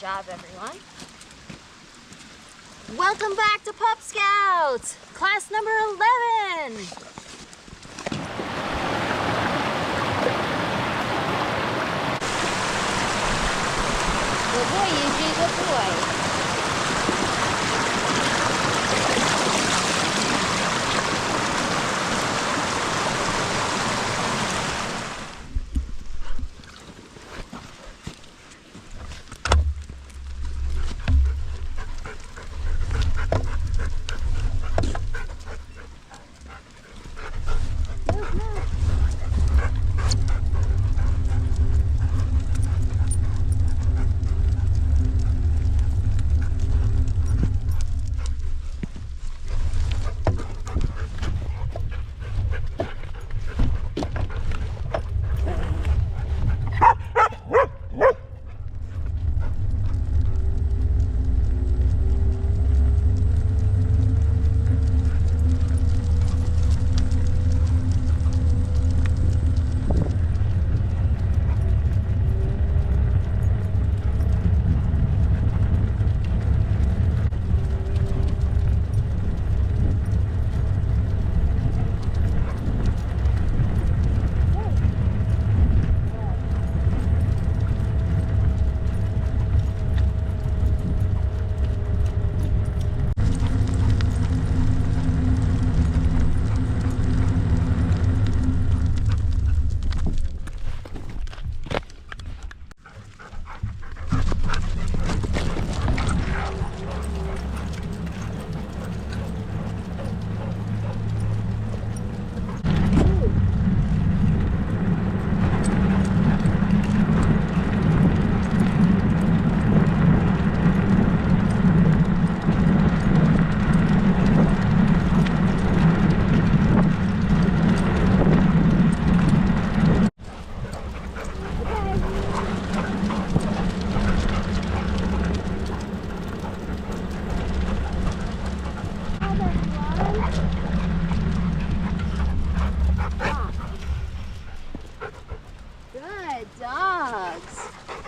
job, everyone. Welcome back to PupScouts Class number 11. Good boy, Eugene, good boy.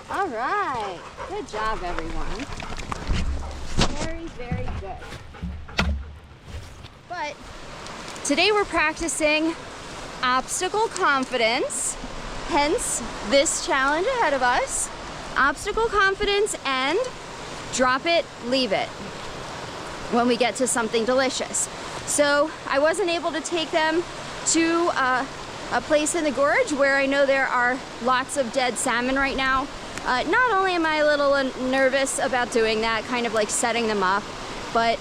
All right, good job, everyone. Very, very good. But today we're practicing obstacle confidence, hence this challenge ahead of us. Obstacle confidence and drop it, leave it when we get to something delicious. So I wasn't able to take them to a place in the gorge where I know there are lots of dead salmon right now. Not only am I a little nervous about doing that, kind of like setting them up, but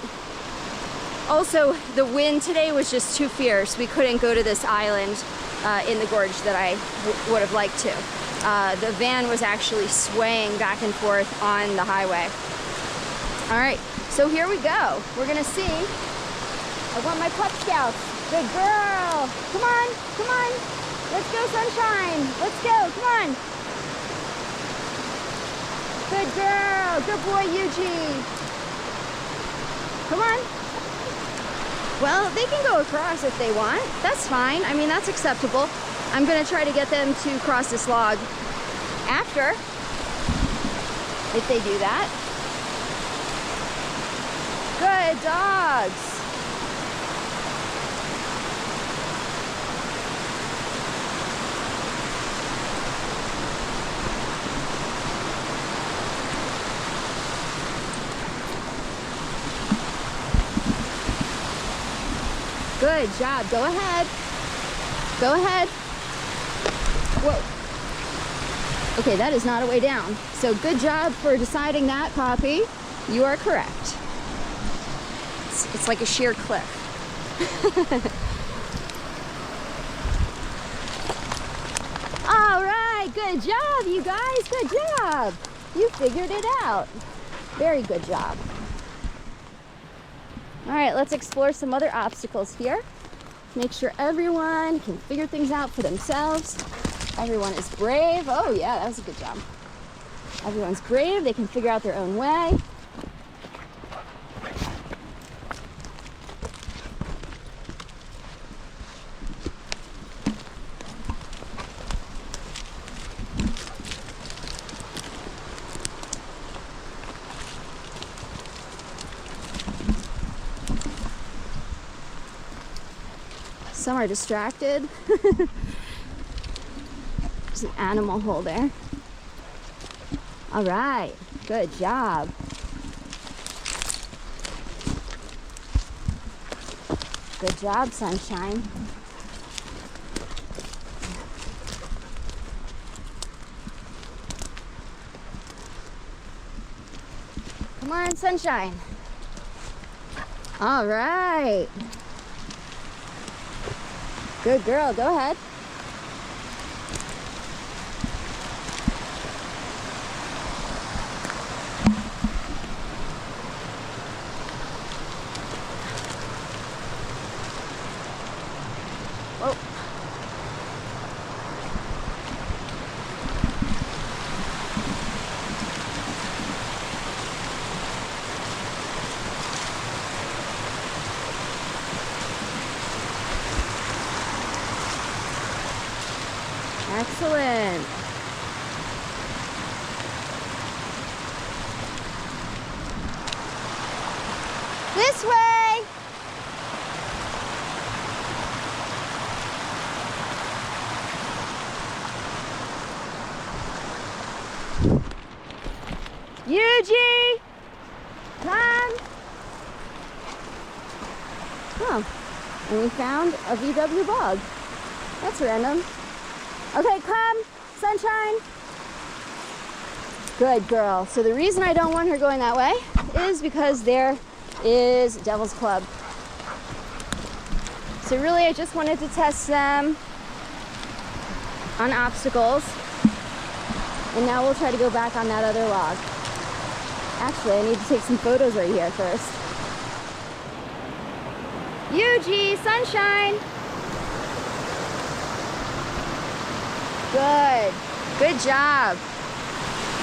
also the wind today was just too fierce. We couldn't go to this island in the gorge that I would have liked to. The van was actually swaying back and forth on the highway. All right, so here we go. We're gonna see. I want my PupScouts. Good girl. Come on, come on. Let's go, sunshine. Let's go, come on. Good girl. Good boy, Eugene. Come on. Well, they can go across if they want. That's fine. I mean, that's acceptable. I'm gonna try to get them to cross this log after, if they do that. Good dogs. Good job. Go ahead. Go ahead. Whoa. Okay, that is not a way down. So good job for deciding that, Poppy. You are correct. It's like a sheer cliff. All right, good job, you guys. Good job. You figured it out. Very good job. All right, let's explore some other obstacles here. Make sure everyone can figure things out for themselves. Everyone is brave. Oh yeah, that was a good job. Everyone's brave. They can figure out their own way. Some are distracted. There's an animal hole there. All right, good job. Good job, Sunshine. Come on, Sunshine. All right. Good girl, go ahead. Whoa. Excellent. This way. Yuji, come. Oh, and we found a VW bug. That's random. Okay, come, Sunshine. Good girl. So the reason I don't want her going that way is because there is Devil's Club. So really I just wanted to test them on obstacles. And now we'll try to go back on that other log. Actually, I need to take some photos right here first. Yuji, Sunshine. Good. Good job.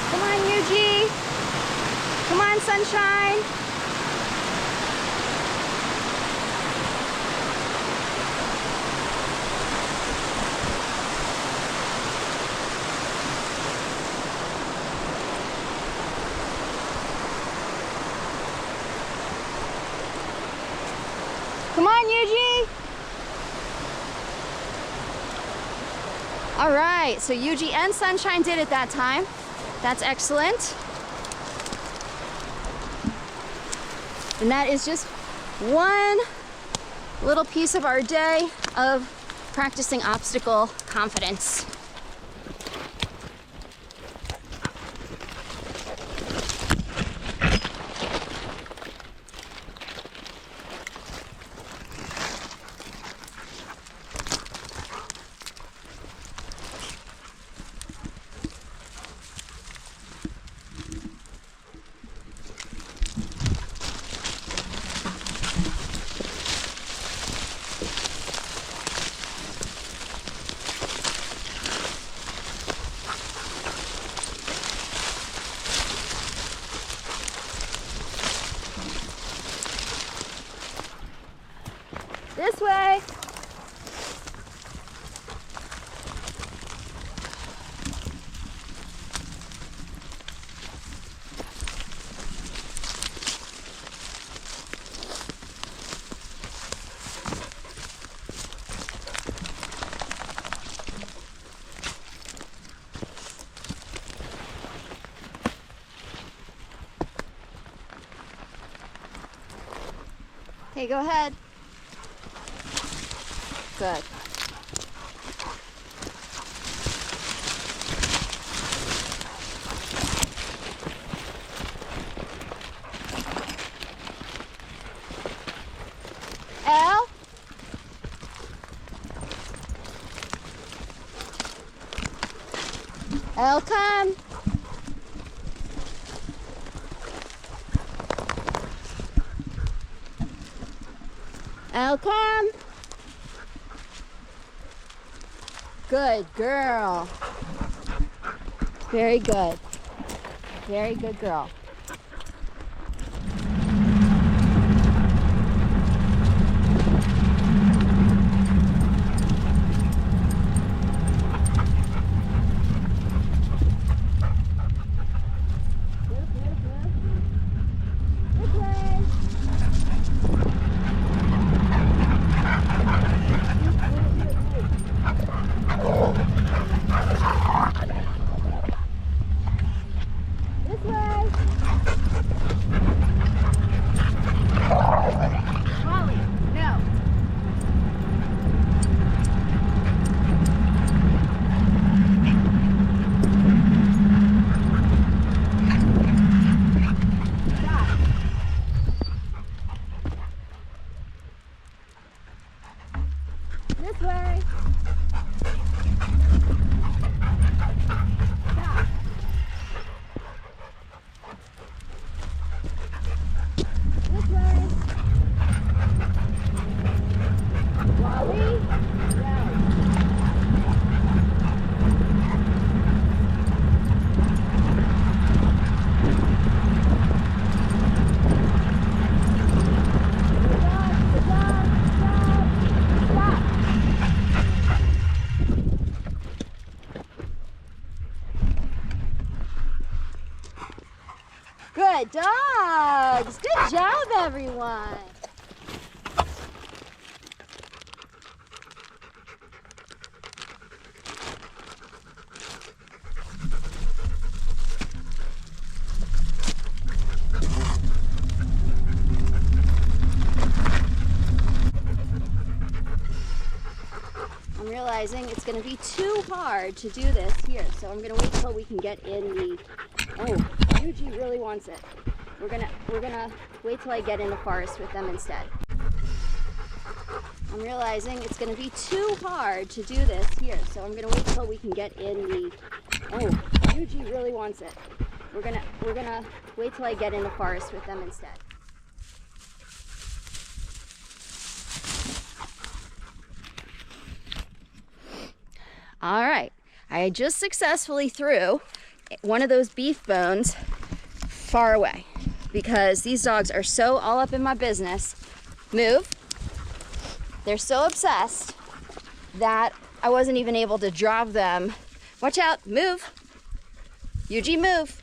Come on, Yuji. Come on, Sunshine. Come on, Yuji. All right, so Yuji and Sunshine did it that time. That's excellent. And that is just one little piece of our day of practicing obstacle confidence. This way. Okay, go ahead. Good. L. L, come. L, come. Good girl. Very good. Very good girl. Good dogs. Good job, everyone. I'm realizing it's going to be too hard to do this here, so I'm going to wait till we can get in the... Oh, Yuji really wants it. We're gonna wait till I get in the forest with them instead. I'm realizing it's going to be too hard to do this here, so I'm going to wait till we can get in the... Oh, Yuji really wants it. We're gonna wait till I get in the forest with them instead. All right, I just successfully threw one of those beef bones far away because these dogs are so all up in my business. Move. They're so obsessed that I wasn't even able to drop them. Watch out, move. Yuji, move.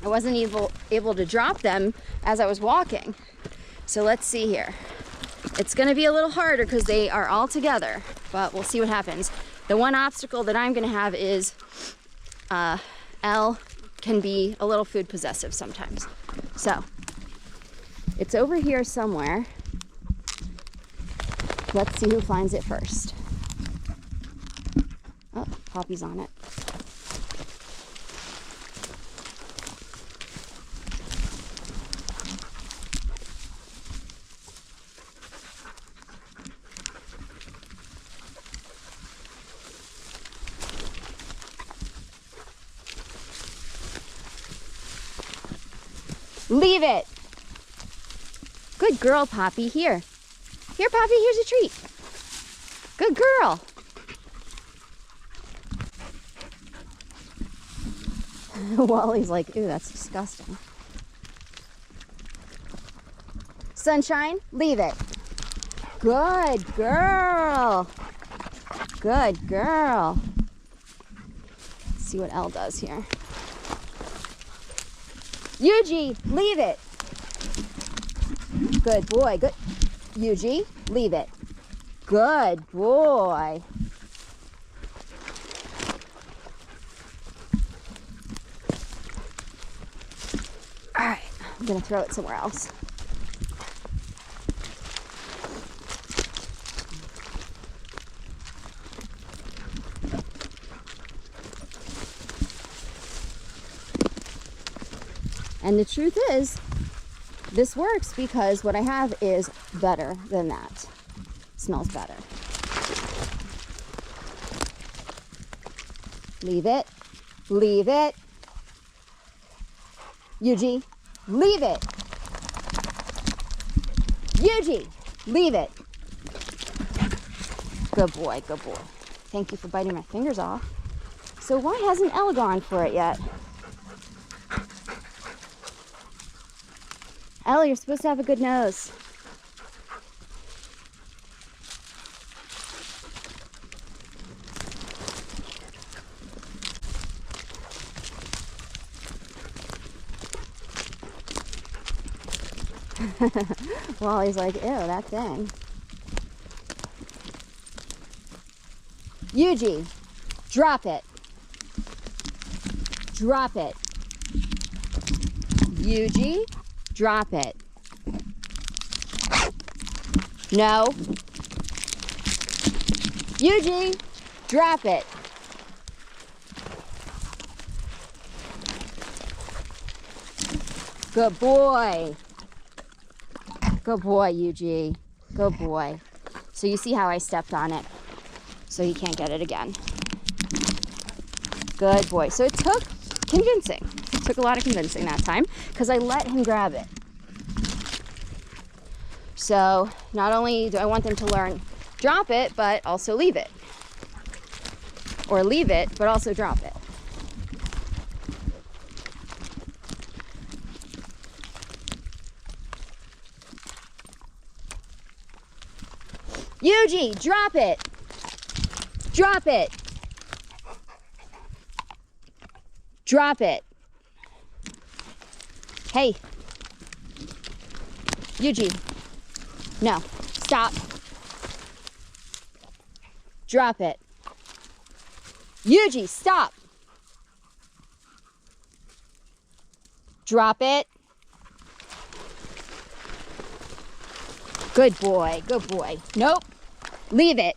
I wasn't able to drop them as I was walking. So let's see here. It's gonna be a little harder because they are all together, but we'll see what happens. The one obstacle that I'm gonna have is Elle can be a little food possessive sometimes. So it's over here somewhere. Let's see who finds it first. Oh, Poppy's on it. Leave it. Good girl, Poppy. Here. Here, Poppy, here's a treat. Good girl. Wally's like, ew, that's disgusting. Sunshine, leave it. Good girl. Good girl. Let's see what Elle does here. Yuji, leave it. Good boy. Good. Yuji, leave it. Good boy. All right, I'm gonna throw it somewhere else. And the truth is, this works because what I have is better than that. Smells better. Leave it. Leave it. Yuji, leave it. Yuji, leave it. Good boy, good boy. Thank you for biting my fingers off. So why hasn't Elle gone for it yet? Elle, you're supposed to have a good nose. Wally's like, ew, that thing. Yuji, drop it. Drop it. Yuji, drop it. No. Yuji, drop it. Good boy. Good boy, Yuji. Good boy. So you see how I stepped on it, so he can't get it again. Good boy. So it took convincing. It took a lot of convincing that time because I let him grab it. So not only do I want them to learn drop it, but also leave it. Or leave it, but also drop it. Yuji, drop it. Drop it. Drop it. Hey. Eugene. No. Stop. Drop it. Eugene, stop. Drop it. Good boy. Good boy. Nope. Leave it.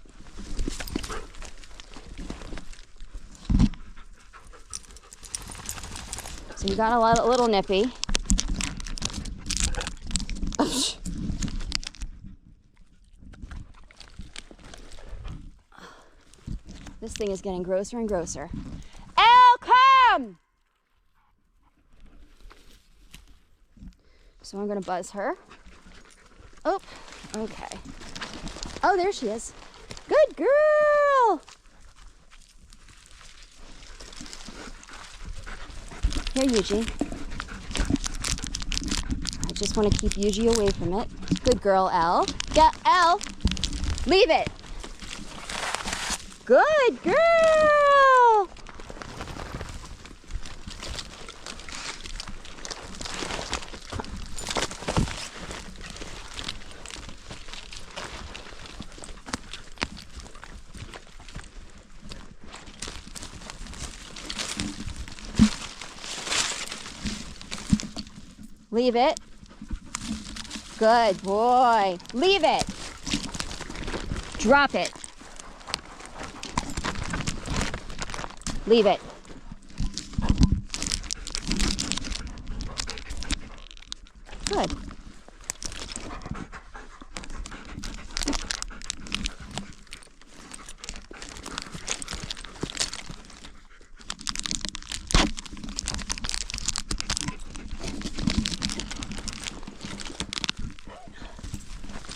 So you got a little nippy. This thing is getting grosser and grosser. Elle, come! So I'm gonna buzz her. Oh, okay. Oh, there she is. Good girl! Here, Yuji. I just want to keep Yuji away from it. Good girl, Elle. Yeah, Elle! Leave it! Good girl! Leave it. Good boy. Leave it. Drop it. Leave it. Good.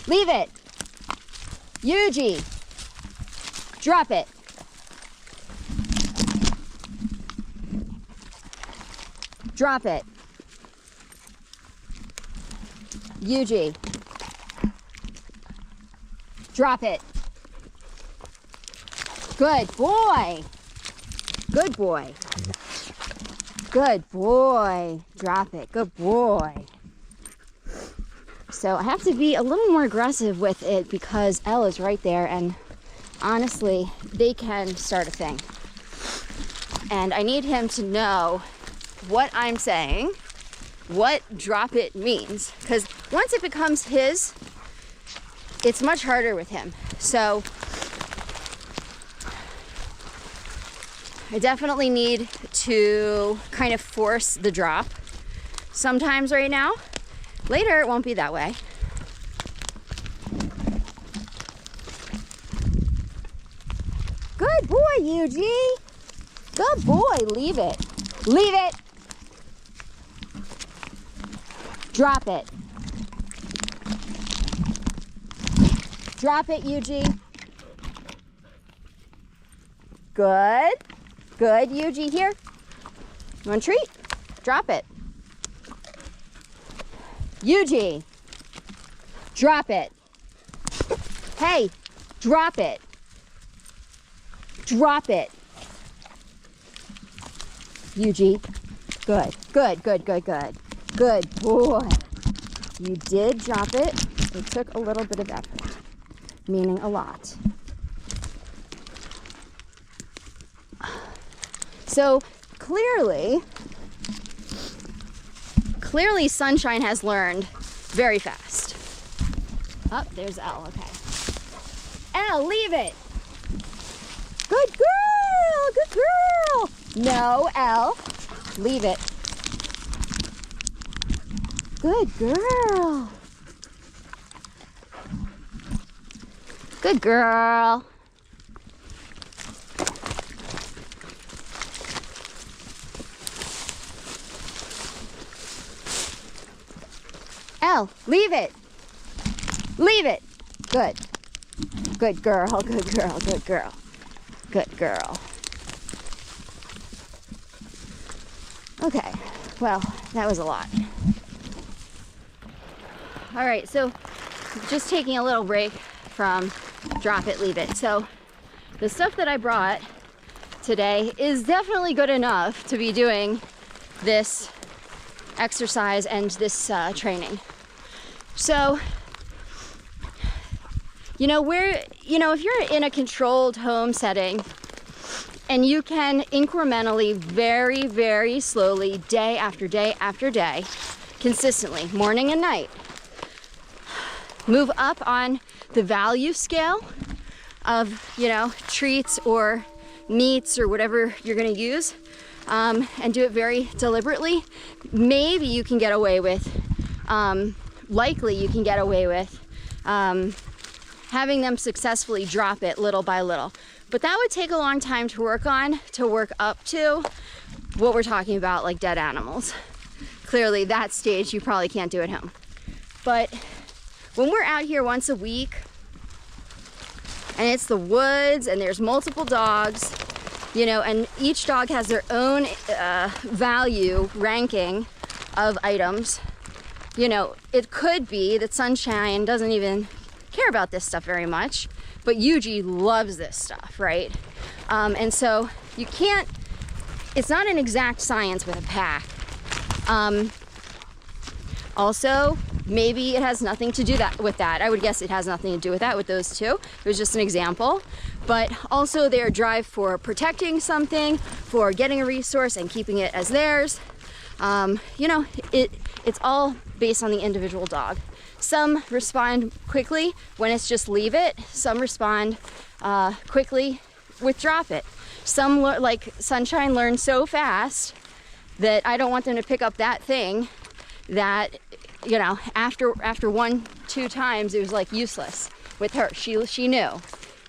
Leave it. Yuji. Drop it. Drop it. Yuji. Drop it. Good boy. Good boy. Good boy. Drop it. Good boy. So I have to be a little more aggressive with it because Elle is right there, and honestly, they can start a thing. And I need him to know what I'm saying, what drop it means, because once it becomes his, it's much harder with him. So I definitely need to kind of force the drop sometimes right now. Later, it won't be that way. Good boy, Yuji. Good boy. Leave it. Leave it. Drop it. Drop it, Yuji. Good. Good, Yuji. Here. You want a treat? Drop it. Yuji. Drop it. Hey, drop it. Drop it. Yuji. Good, good, good, good, good. Good boy. You did drop it. It took a little bit of effort, meaning a lot. So clearly Sunshine has learned very fast. Oh, there's Elle, okay. Elle, leave it. Good girl, good girl. No, Elle, leave it. Good girl. Good girl. Elle, leave it. Leave it. Good. Good girl, good girl, good girl. Good girl. Okay, well, that was a lot. All right, so just taking a little break from drop it, leave it. So the stuff that I brought today is definitely good enough to be doing this exercise and this training. So, you know, if you're in a controlled home setting and you can incrementally, very, very slowly, day after day after day, consistently, morning and night, move up on the value scale of, you know, treats or meats or whatever you're going to use, and do it very deliberately, maybe you can get away with, likely you can get away with having them successfully drop it little by little. But that would take a long time to work up to what we're talking about, like dead animals. Clearly that stage you probably can't do at home. But when we're out here once a week and it's the woods and there's multiple dogs, you know, and each dog has their own value ranking of items, you know, it could be that Sunshine doesn't even care about this stuff very much, but Yuji loves this stuff, right? And so you can't, it's not an exact science with a pack. Also, maybe it has nothing to do with that. I would guess it has nothing to do with that with those two. It was just an example. But also their drive for protecting something, for getting a resource and keeping it as theirs. You know, it's all based on the individual dog. Some respond quickly when it's just leave it. Some respond quickly with drop it. Some, like Sunshine, learn so fast that I don't want them to pick up that thing that, you know, after 1-2 times it was like useless with her. She knew,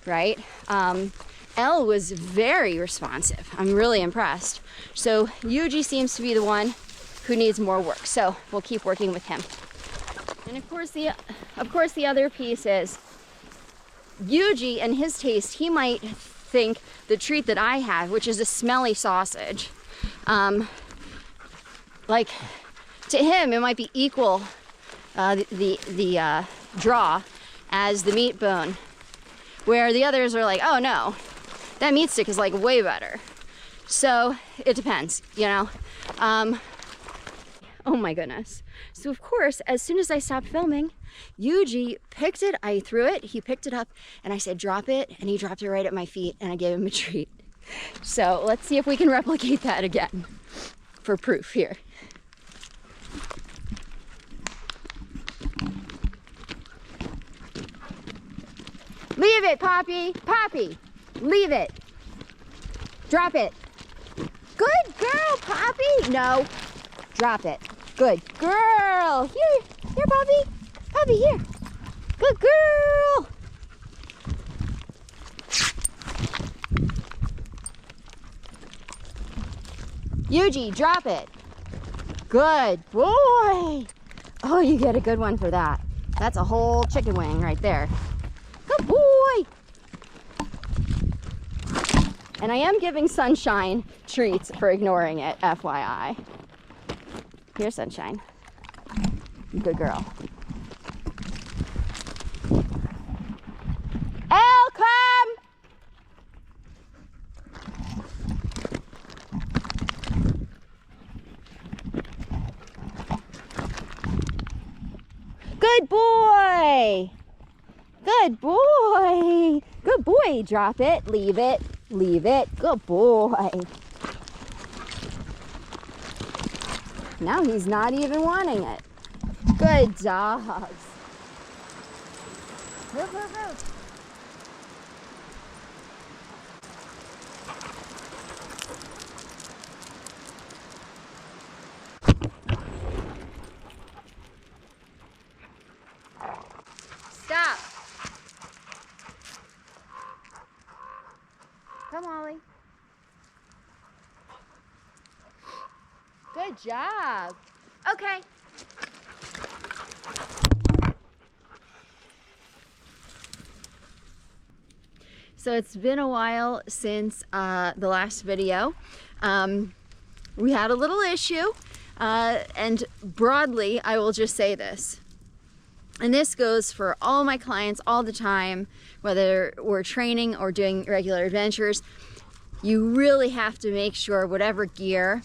right? Elle was very responsive. I'm really impressed. So Yuji seems to be the one who needs more work. So we'll keep working with him. And of course the other piece is Yuji and his taste. He might think the treat that I have, which is a smelly sausage, like to him it might be equal the draw as the meat bone, where the others are like, oh no, that meat stick is like way better. So it depends, you know. Oh my goodness. So of course, as soon as I stopped filming, Yuji picked it, I threw it, he picked it up, and I said, drop it, and he dropped it right at my feet, and I gave him a treat. So let's see if we can replicate that again for proof here. Leave it, Poppy! Poppy! Leave it! Drop it! Good girl, Poppy! No. Drop it. Good girl! Here, Poppy! Poppy, here! Good girl! Yuji, drop it! Good boy! Oh, you get a good one for that. That's a whole chicken wing right there. Good boy! And I am giving Sunshine treats for ignoring it, FYI. Here, Sunshine. Good girl. Elle, come! Good boy! Good boy! Good boy! Drop it, leave it, leave it. Good boy. Now he's not even wanting it. Good dogs. Move, move, move. Stop. Come, Ollie. Good job. Okay. So it's been a while since the last video. We had a little issue, and broadly, I will just say this. And this goes for all my clients all the time, whether we're training or doing regular adventures. You really have to make sure whatever gear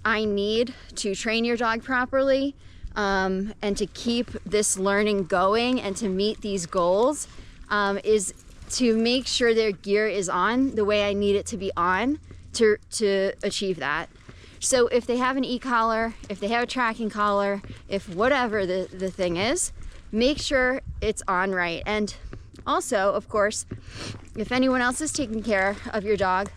I need to train your dog properly and to keep this learning going and to meet these goals is to make sure their gear is on the way I need it to be on to achieve that. So if they have an e-collar, if they have a tracking collar, if whatever the thing is, make sure it's on right. And also, of course, if anyone else is taking care of your dog,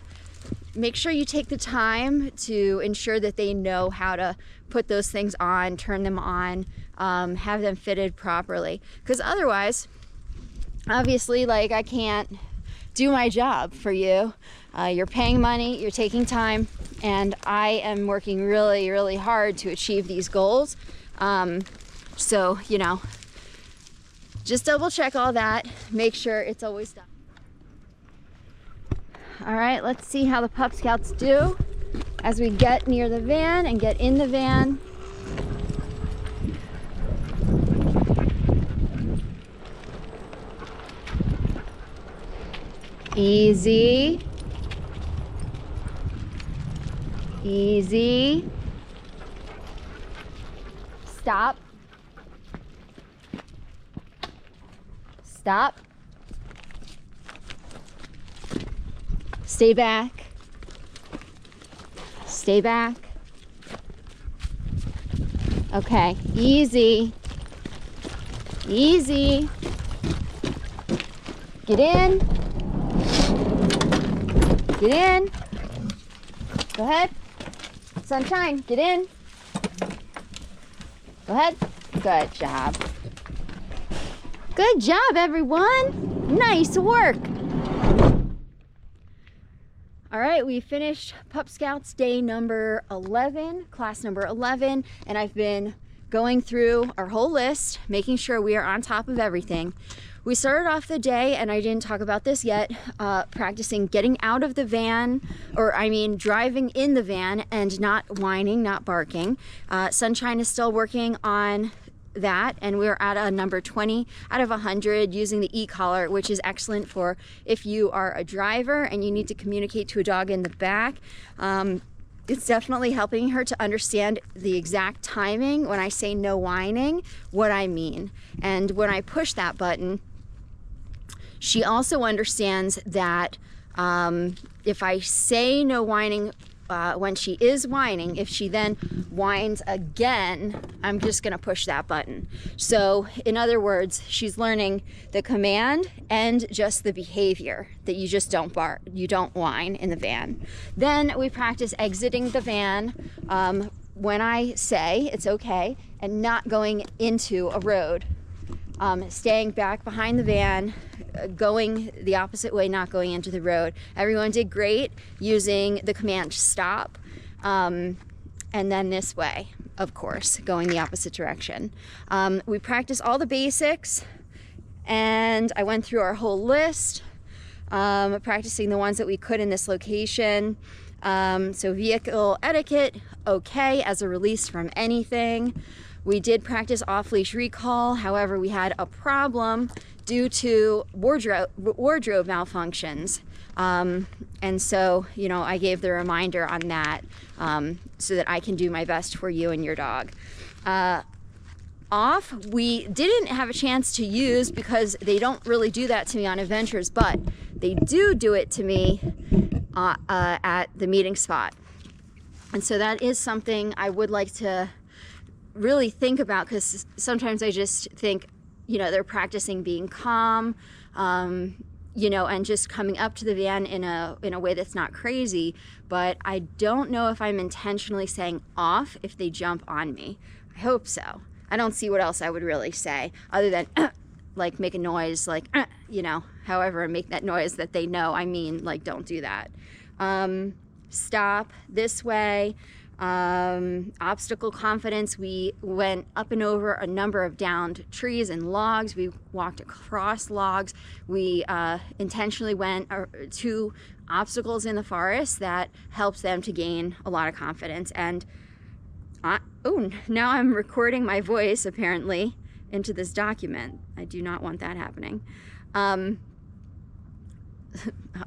make sure you take the time to ensure that they know how to put those things on, turn them on, have them fitted properly. Because otherwise, obviously, like, I can't do my job for you. You're paying money, you're taking time, and I am working really, really hard to achieve these goals. So, you know, just double check all that, make sure it's always done. All right, let's see how the Pup Scouts do as we get near the van and get in the van. Easy. Easy. Stop. Stop. Stay back. Stay back. Okay, easy. Easy. Get in. Get in. Go ahead. Sunshine, get in. Go ahead. Good job. Good job, everyone. Nice work. All right, we finished Pup Scouts day number 11, class number 11, and I've been going through our whole list, making sure we are on top of everything. We started off the day, and I didn't talk about this yet, practicing getting out of the van, or I mean driving in the van and not whining, not barking. Sunshine is still working on that, and we're at a number 20 out of 100 using the e-collar, which is excellent for if you are a driver and you need to communicate to a dog in the back. It's definitely helping her to understand the exact timing when I say no whining, what I mean. And when I push that button, she also understands that if I say no whining when she is whining, if she then whines again, I'm just gonna push that button. So in other words, she's learning the command and just the behavior that you just don't bark, you don't whine in the van. Then we practice exiting the van when I say it's okay and not going into a road. Staying back behind the van, going the opposite way, not going into the road. Everyone did great using the command stop, and then this way, of course, going the opposite direction. We practiced all the basics, and I went through our whole list, practicing the ones that we could in this location. So vehicle etiquette, okay, as a release from anything. We did practice off-leash recall, however, we had a problem due to wardrobe malfunctions. And so, you know, I gave the reminder on that so that I can do my best for you and your dog. Off, we didn't have a chance to use because they don't really do that to me on adventures, but they do it to me at the meeting spot. And so that is something I would like to really think about, because sometimes I just think, you know, they're practicing being calm, you know, and just coming up to the van in a way that's not crazy. But I don't know if I'm intentionally saying off if they jump on me. I hope so. I don't see what else I would really say other than like make a noise, like, you know, however, make that noise that they know I mean, like, don't do that. Stop this way. Obstacle confidence, we went up and over a number of downed trees and logs. We walked across logs. We intentionally went to obstacles in the forest that helps them to gain a lot of confidence. And oh, now I'm recording my voice apparently into this document. I do not want that happening. All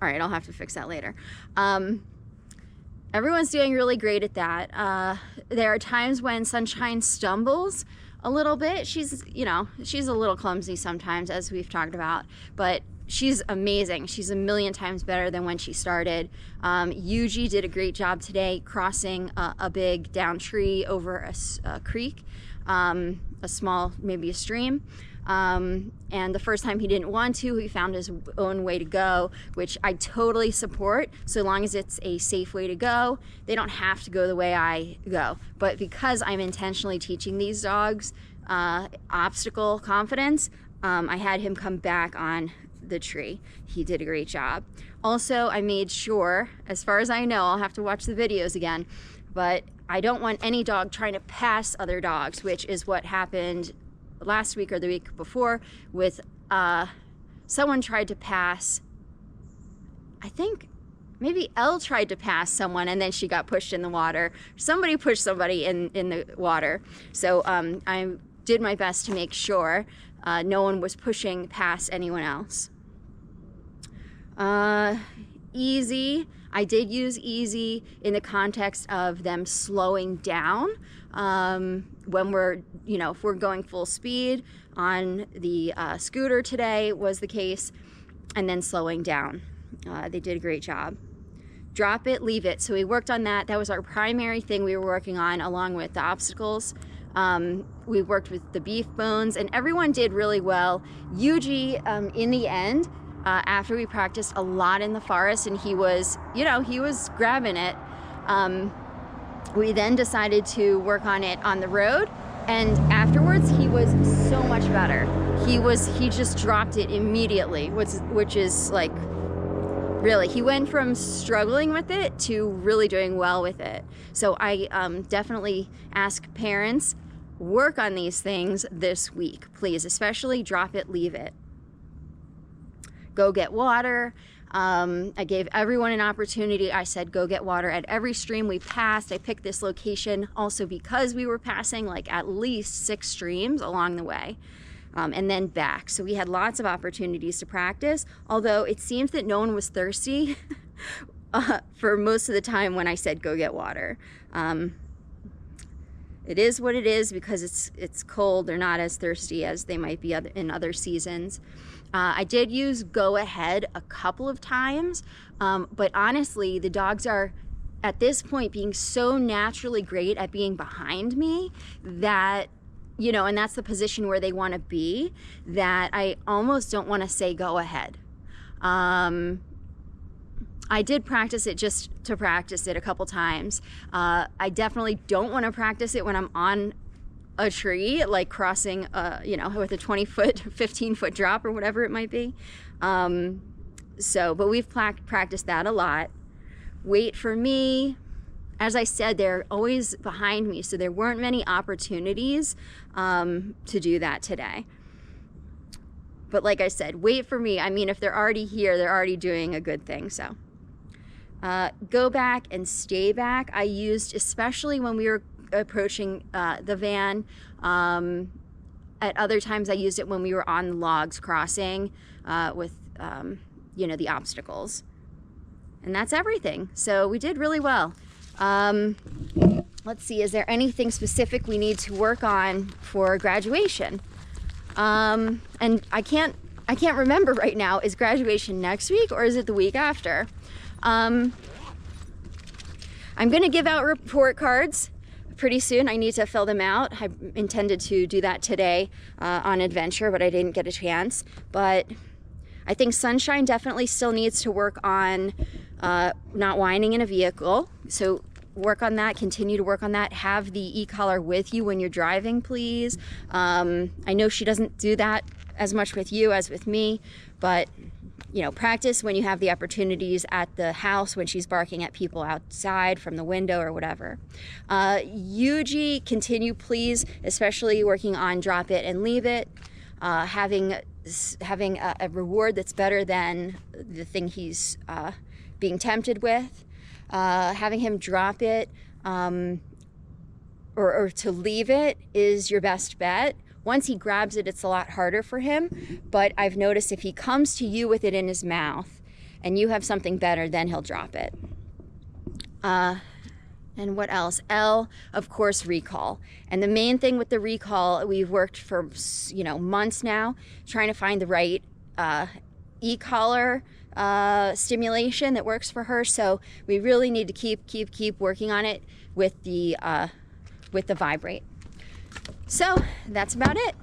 right, I'll have to fix that later. everyone's doing really great at that. There are times when Sunshine stumbles a little bit. She's, you know, she's a little clumsy sometimes, as we've talked about, but she's amazing. She's a million times better than when she started. Yuji did a great job today crossing a big down tree over a creek, a small, maybe a stream. And the first time he didn't want to, he found his own way to go, which I totally support, so long as it's a safe way to go. They don't have to go the way I go. But because I'm intentionally teaching these dogs obstacle confidence, I had him come back on the tree. He did a great job. Also, I made sure, as far as I know, I'll have to watch the videos again, but I don't want any dog trying to pass other dogs, which is what happened last week or the week before with someone tried to pass, I think maybe Elle tried to pass someone and then she got pushed in the water. Somebody pushed somebody in the water. So I did my best to make sure no one was pushing past anyone else. Easy. I did use easy in the context of them slowing down when we're, you know, if we're going full speed on the scooter today was the case, and then slowing down. They did a great job. Drop it, leave it. So we worked on that. That was our primary thing we were working on, along with the obstacles. We worked with the beef bones, and everyone did really well. Yuji, in the end, after we practiced a lot in the forest and he was, you know, he was grabbing it, we then decided to work on it on the road, and afterwards he was so much better. He just dropped it immediately, which is like, really, he went from struggling with it to really doing well with it. So I definitely ask parents, work on these things this week, please, especially drop it, leave it. Go get water. I gave everyone an opportunity. I said, go get water at every stream we passed. I picked this location also because we were passing like at least 6 streams along the way, and then back. So we had lots of opportunities to practice, although it seems that no one was thirsty for most of the time when I said, go get water. It is what it is because it's cold. They're not as thirsty as they might be in other seasons. I did use go ahead a couple of times, but honestly, the dogs are at this point being so naturally great at being behind me that, you know, and that's the position where they want to be, that I almost don't want to say go ahead. I did practice it just to practice it a couple times. I definitely don't want to practice it when I'm on a tree, like crossing, you know, with a 20-foot, 15-foot drop or whatever it might be. But we've practiced that a lot. Wait for me. As I said, they're always behind me, so there weren't many opportunities to do that today. But like I said, wait for me. I mean, if they're already here, they're already doing a good thing, so. Go back and stay back. I used, especially when we were approaching the van. At other times I used it when we were on the logs crossing with, you know, the obstacles. And that's everything. So we did really well. Let's see, is there anything specific we need to work on for graduation? And I can't remember right now, is graduation next week or is it the week after? I'm gonna give out report cards pretty soon. I need to fill them out. I intended to do that today on Adventure, but I didn't get a chance. But I think Sunshine definitely still needs to work on not whining in a vehicle. So work on that, continue to work on that. Have the e-collar with you when you're driving, please. I know she doesn't do that as much with you as with me, but you know, practice when you have the opportunities at the house when she's barking at people outside from the window or whatever. Yuji, continue please, especially working on drop it and leave it. Having a reward that's better than the thing he's being tempted with. Having him drop it or to leave it is your best bet. Once he grabs it, it's a lot harder for him, but I've noticed if he comes to you with it in his mouth and you have something better, then he'll drop it. And what else? L, of course, recall. And the main thing with the recall, we've worked for, you know, months now trying to find the right e-collar stimulation that works for her. So we really need to keep working on it with the vibrate. So that's about it.